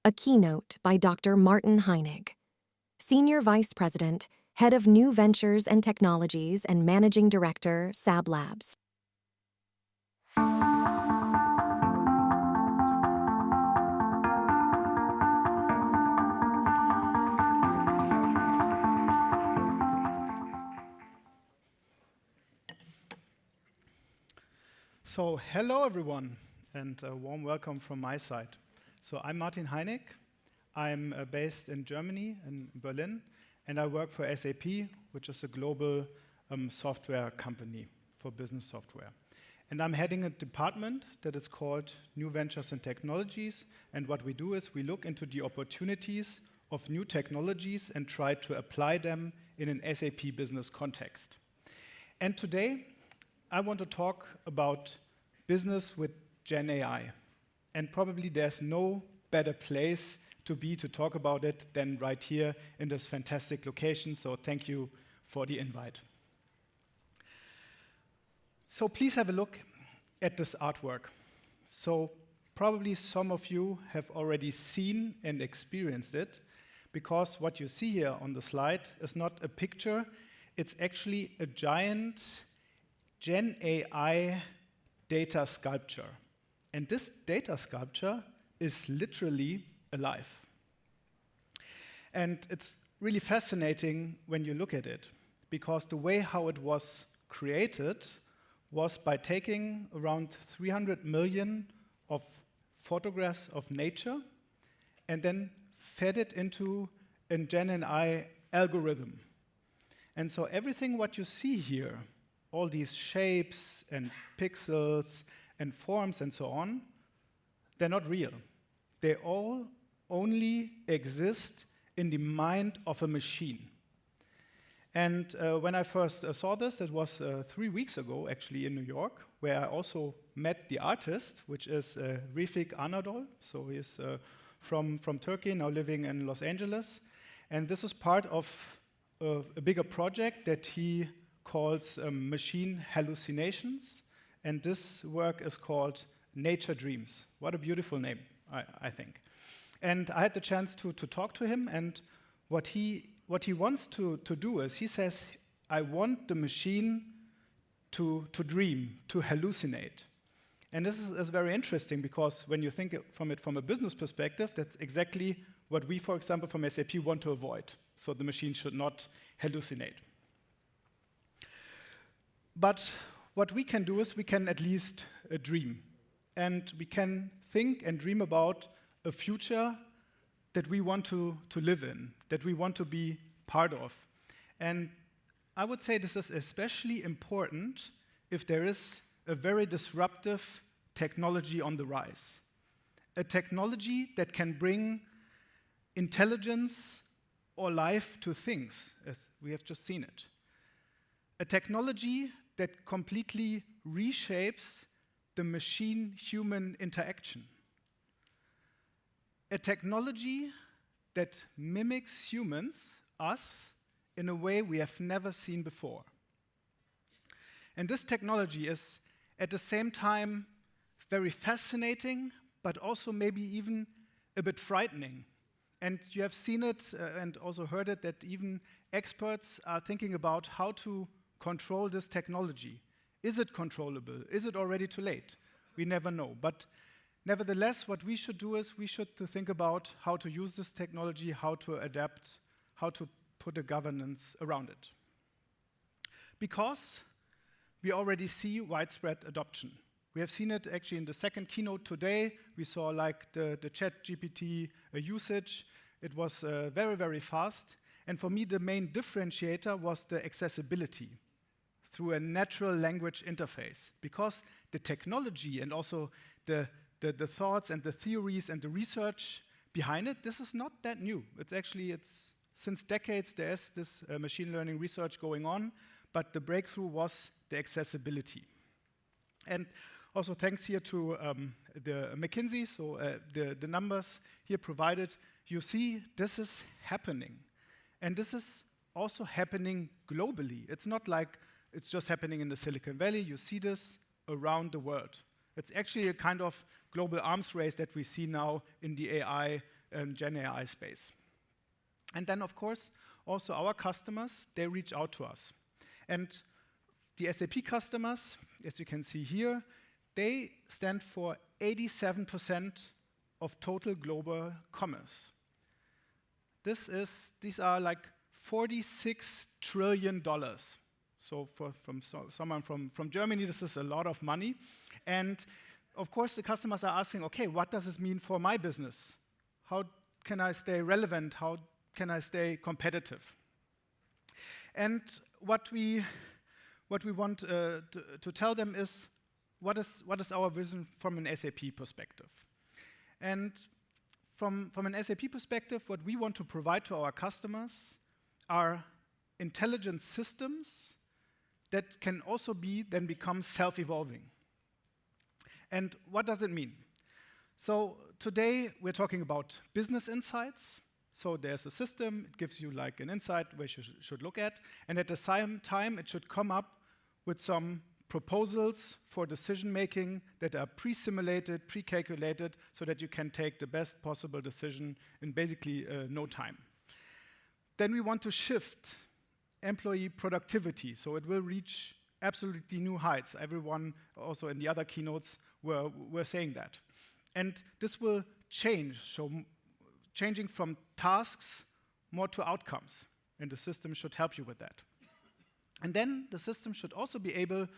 A keynote by Dr. Martin Heinig, Senior Vice President, Head of New Ventures and Technologies and Managing Director, SAP Labs. So, hello everyone, and a warm welcome from my side. So, I'm Martin Heinig. I'm based in Germany, in Berlin, and I work for SAP, which is a global software company for business software. And I'm heading a department that is called New Ventures and Technologies. And what we do is we look into the opportunities of new technologies and try to apply them in an SAP business context. And today, I want to talk about business with GenAI. And probably there's no better place to talk about it than right here in this fantastic location. So thank you for the invite. So please have a look at this artwork. So probably some of you have already seen and experienced it, because what you see here on the slide is not a picture, it's actually a giant GenAI data sculpture. And this data sculpture is literally alive. And it's really fascinating when you look at it, because the way how it was created was by taking around 300 million of photographs of nature and then fed it into a GenAI algorithm. And so everything what you see here, all these shapes and pixels and forms and so on, they're not real. They all only exist in the mind of a machine. And when I first saw this, it was 3 weeks ago, actually, in New York, where I also met the artist, which is Refik Anadol. So he's from Turkey, now living in Los Angeles. And this is part of a bigger project that he calls Machine Hallucinations, and this work is called Nature Dreams. What a beautiful name, I think. And I had the chance to talk to him, and what he wants to do is, he says, I want the machine to dream, to hallucinate. And this is very interesting, because when you think from a business perspective, that's exactly what we, for example, from SAP want to avoid. So the machine should not hallucinate. But what we can do is we can at least dream. And we can think and dream about a future that we want to live in, that we want to be part of. And I would say this is especially important if there is a very disruptive technology on the rise. A technology that can bring intelligence or life to things, as we have just seen it. A technology that completely reshapes the machine-human interaction. A technology that mimics humans, us, in a way we have never seen before. And this technology is, at the same time, very fascinating, but also maybe even a bit frightening. And you have seen it and also heard it, that even experts are thinking about how to control this technology. Is it controllable? Is it already too late? We never know. But nevertheless, what we should do is we should think about how to use this technology, how to adapt, how to put a governance around it. Because we already see widespread adoption. We have seen it actually in the second keynote today. We saw like the ChatGPT usage. It was very, very fast. And for me, the main differentiator was the accessibility through a natural language interface. Because the technology and also the thoughts and the theories and the research behind it, this is not that new. It's since decades there's this machine learning research going on, but the breakthrough was the accessibility. And also thanks here to the McKinsey, so the numbers here provided, you see this is happening. And this is also happening globally. It's not like it's just happening in the Silicon Valley. You see this around the world. It's actually a kind of global arms race that we see now in the AI Gen AI space. And then, of course, also our customers, they reach out to us. And the SAP customers, as you can see here, they stand for 87% of total global commerce. These are like $46 trillion. So from someone from Germany, this is a lot of money. And of course, the customers are asking, okay, what does this mean for my business? How can I stay relevant? How can I stay competitive? And what we want to tell them is, what is our vision from an SAP perspective? And from an SAP perspective, what we want to provide to our customers are intelligent systems that can also then become self-evolving. And what does it mean? So today, we're talking about business insights. So there's a system, it gives you like an insight where you should look at, and at the same time, it should come up with some proposals for decision-making that are pre-simulated, pre-calculated, so that you can take the best possible decision in basically no time. Then we want to shift employee productivity, so it will reach absolutely new heights. Everyone, also in the other keynotes, were saying that. And this will change, so changing from tasks more to outcomes, and the system should help you with that. And then the system should also be able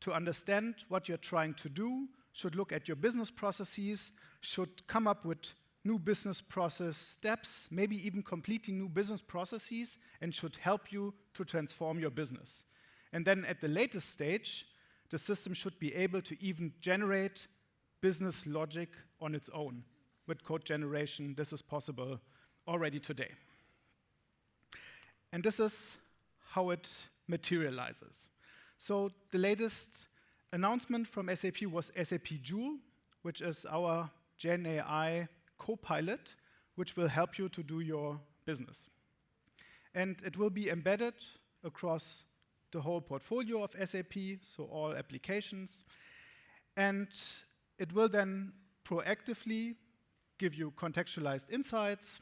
to understand what you're trying to do, should look at your business processes, should come up with new business process steps, maybe even completely new business processes, and should help you to transform your business. And then at the latest stage, the system should be able to even generate business logic on its own. With code generation, this is possible already today. And this is how it materializes. So the latest announcement from SAP was SAP Joule, which is our GenAI co-pilot, which will help you to do your business. And it will be embedded across the whole portfolio of SAP, so all applications. And it will then proactively give you contextualized insights,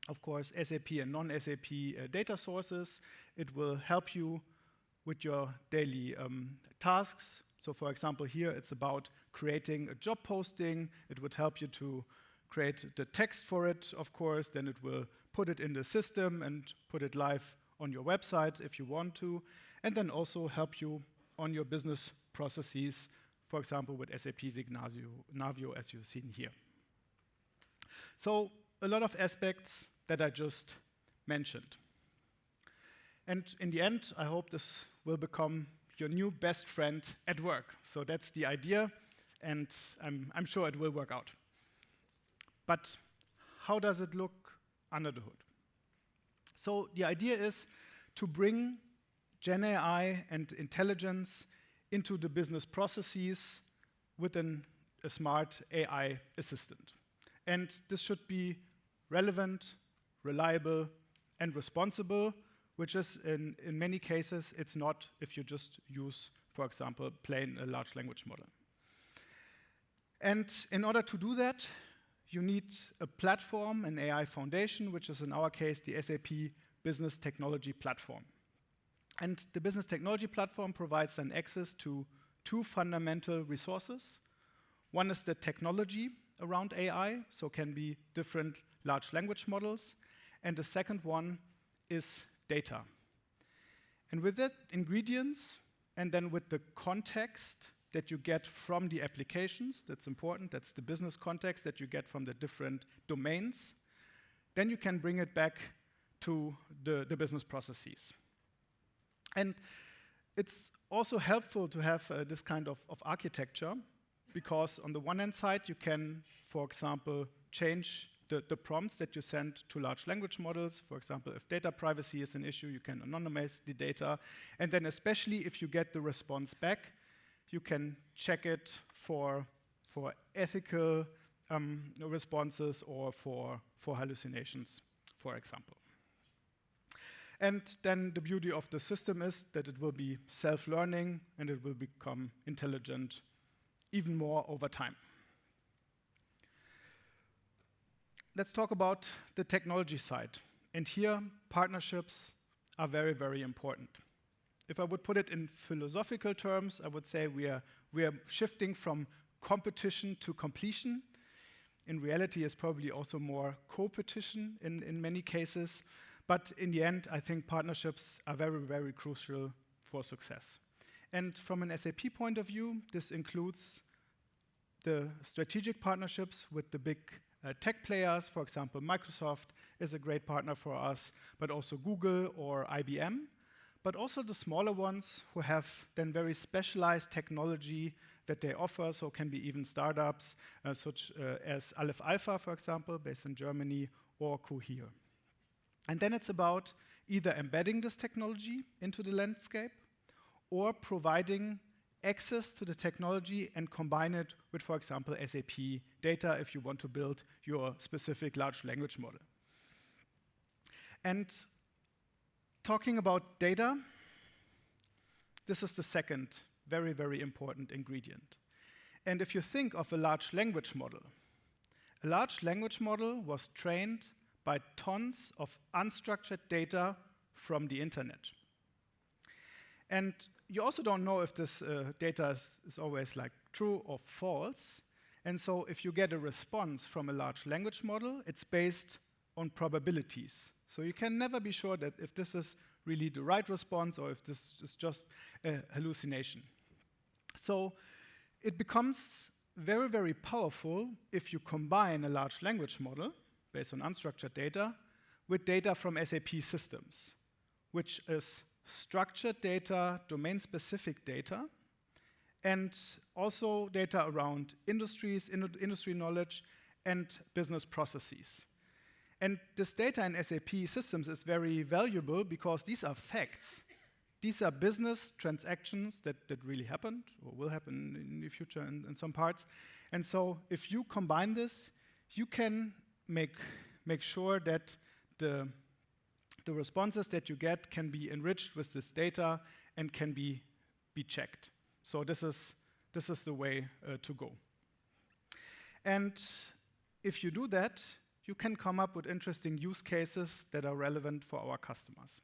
of course, SAP and non-SAP data sources. It will help you with your daily tasks. So for example, here it's about creating a job posting. It would help you to create the text for it, of course. Then it will put it in the system and put it live on your website if you want to. And then also help you on your business processes, for example, with SAP Signavio, as you've seen here. So a lot of aspects that I just mentioned. And in the end, I hope this will become your new best friend at work. So that's the idea, and I'm sure it will work out. But how does it look under the hood? So the idea is to bring GenAI and intelligence into the business processes within a smart AI assistant. And this should be relevant, reliable, and responsible, which is, in many cases, it's not if you just use, for example, plain a large language model. And in order to do that, you need a platform, an AI foundation, which is in our case the SAP Business Technology Platform. And the Business Technology Platform provides then access to two fundamental resources. One is the technology around AI, so can be different large language models. And the second one is data. And with that, ingredients, and then with the context that you get from the applications, that's important, that's the business context that you get from the different domains, then you can bring it back to the business processes. And it's also helpful to have this kind of architecture, because on the one hand side, you can, for example, change the prompts that you send to large language models. For example, if data privacy is an issue, you can anonymize the data. And then especially if you get the response back, you can check it for ethical responses or for hallucinations, for example. And then the beauty of the system is that it will be self-learning and it will become intelligent even more over time. let's talk about the technology side. And here, partnerships are very, very important. If I would put it in philosophical terms, I would say we are shifting from competition to completion. In reality, it's probably also more co-petition in many cases. But in the end, I think partnerships are very, very crucial for success. And from an SAP point of view, this includes the strategic partnerships with the big tech players. For example, Microsoft is a great partner for us, but also Google or IBM. But also the smaller ones who have then very specialized technology that they offer, so can be even startups such as Aleph Alpha, for example, based in Germany, or Cohere. And then it's about either embedding this technology into the landscape or providing access to the technology and combine it with, for example, SAP data if you want to build your specific large language model. And talking about data, this is the second very, very important ingredient. And if you think of a large language model was trained by tons of unstructured data from the internet. And you also don't know if this data is always like true or false. And so if you get a response from a large language model, it's based on probabilities. So you can never be sure that if this is really the right response or if this is just a hallucination. So it becomes very, very powerful if you combine a large language model based on unstructured data with data from SAP systems, which is structured data, domain-specific data, and also data around industries, industry knowledge, and business processes. And this data in SAP systems is very valuable because these are facts. These are business transactions that really happened or will happen in the future in some parts. And so if you combine this, you can make sure that the responses that you get can be enriched with this data and can be checked. So this is the way to go. And if you do that, you can come up with interesting use cases that are relevant for our customers.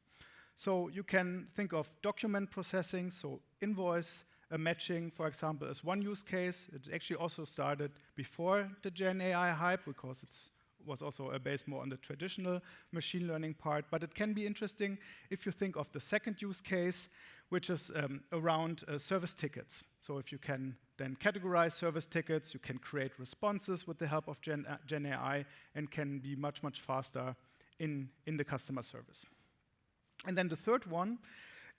So you can think of document processing, so invoice matching, for example, is one use case. It actually also started before the GenAI hype because it was also based more on the traditional machine learning part. But it can be interesting if you think of the second use case, which is around service tickets. So if you can then categorize service tickets, you can create responses with the help of GenAI and can be much, much faster in the customer service. And then the third one,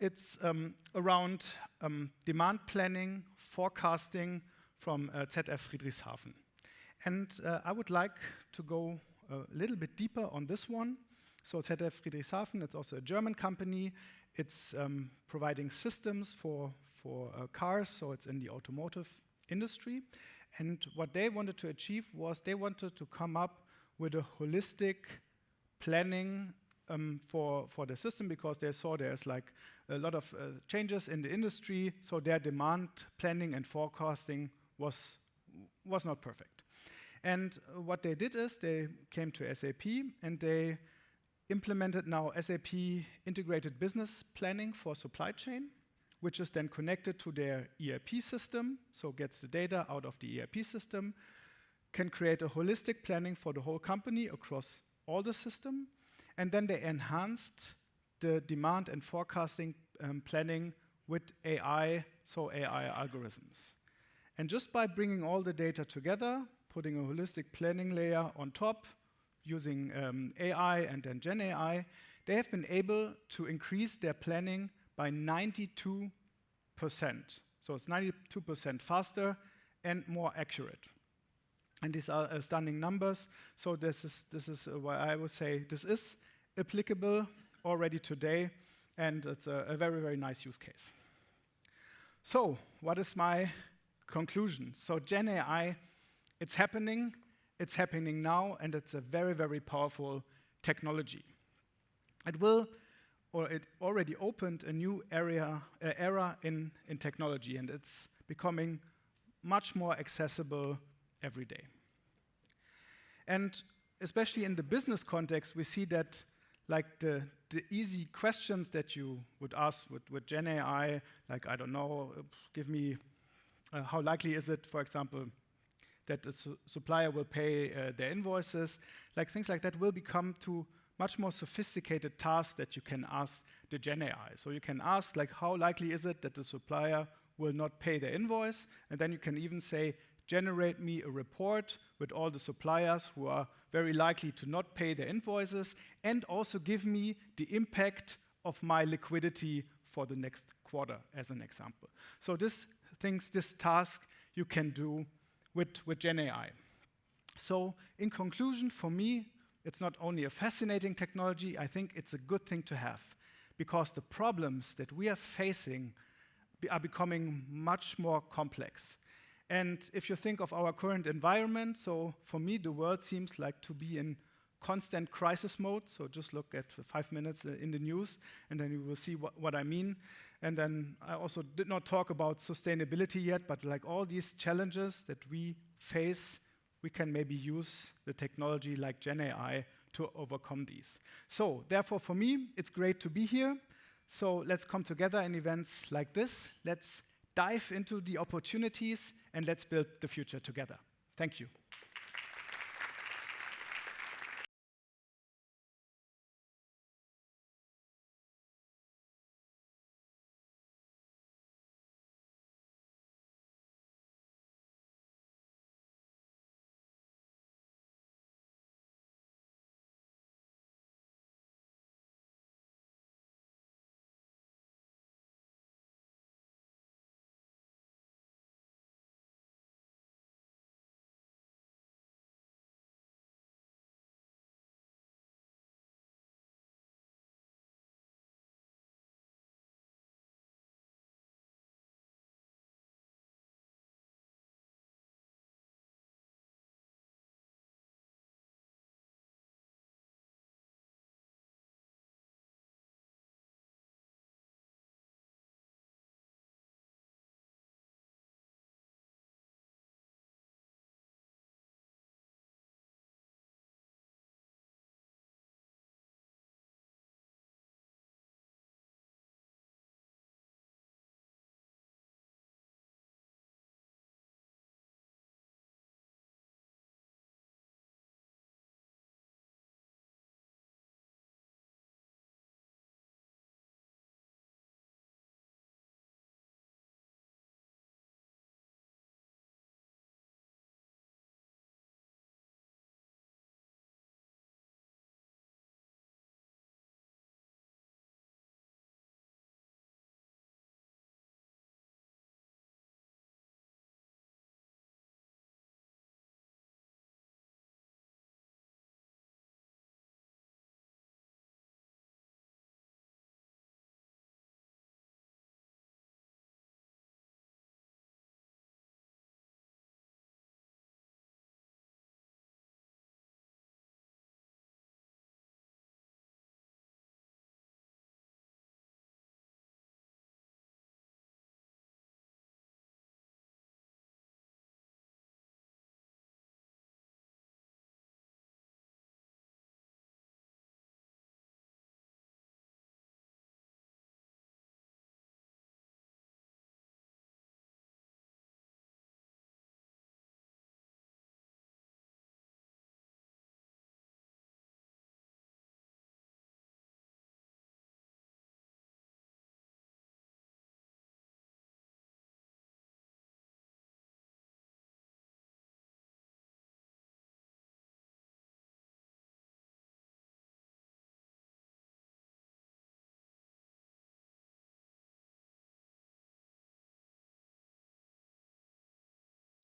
it's around demand planning, forecasting from ZF Friedrichshafen. And I would like to go a little bit deeper on this one. So ZF Friedrichshafen, it's also a German company. It's providing systems for cars, so it's in the automotive industry. And what they wanted to achieve was they wanted to come up with a holistic planning for the system because they saw there's like a lot of changes in the industry, so their demand planning and forecasting was not perfect. And what they did is they came to SAP and they implemented now SAP Integrated Business Planning for supply chain, which is then connected to their ERP system, so gets the data out of the ERP system, can create a holistic planning for the whole company across all the system, and then they enhanced the demand and forecasting planning with AI, so AI algorithms. And just by bringing all the data together, putting a holistic planning layer on top, using AI and then GenAI, they have been able to increase their planning by 92%. So it's 92% faster and more accurate. And these are stunning numbers. So this is why I would say this is applicable already today, and it's a very, very nice use case. So what is my conclusion? So GenAI, it's happening now, and it's a very, very powerful technology. It already opened a new era in technology, and it's becoming much more accessible every day. And especially in the business context, we see that like the easy questions that you would ask with GenAI, like, I don't know, give me, how likely is it, for example, that the supplier will pay their invoices, like things like that will become to much more sophisticated tasks that you can ask the GenAI. So you can ask, like, how likely is it that the supplier will not pay their invoice? And then you can even say, generate me a report with all the suppliers who are very likely to not pay their invoices, and also give me the impact of my liquidity for the next quarter, as an example. So this task you can do with GenAI. So in conclusion, for me, it's not only a fascinating technology, I think it's a good thing to have, because the problems that we are facing are becoming much more complex. And if you think of our current environment, so for me, the world seems like to be in constant crisis mode. So just look at 5 minutes in the news, and then you will see what I mean. And then I also did not talk about sustainability yet, but like all these challenges that we face, we can maybe use the technology like GenAI to overcome these. So therefore, for me, it's great to be here. So let's come together in events like this. Let's dive into the opportunities, and let's build the future together. Thank you.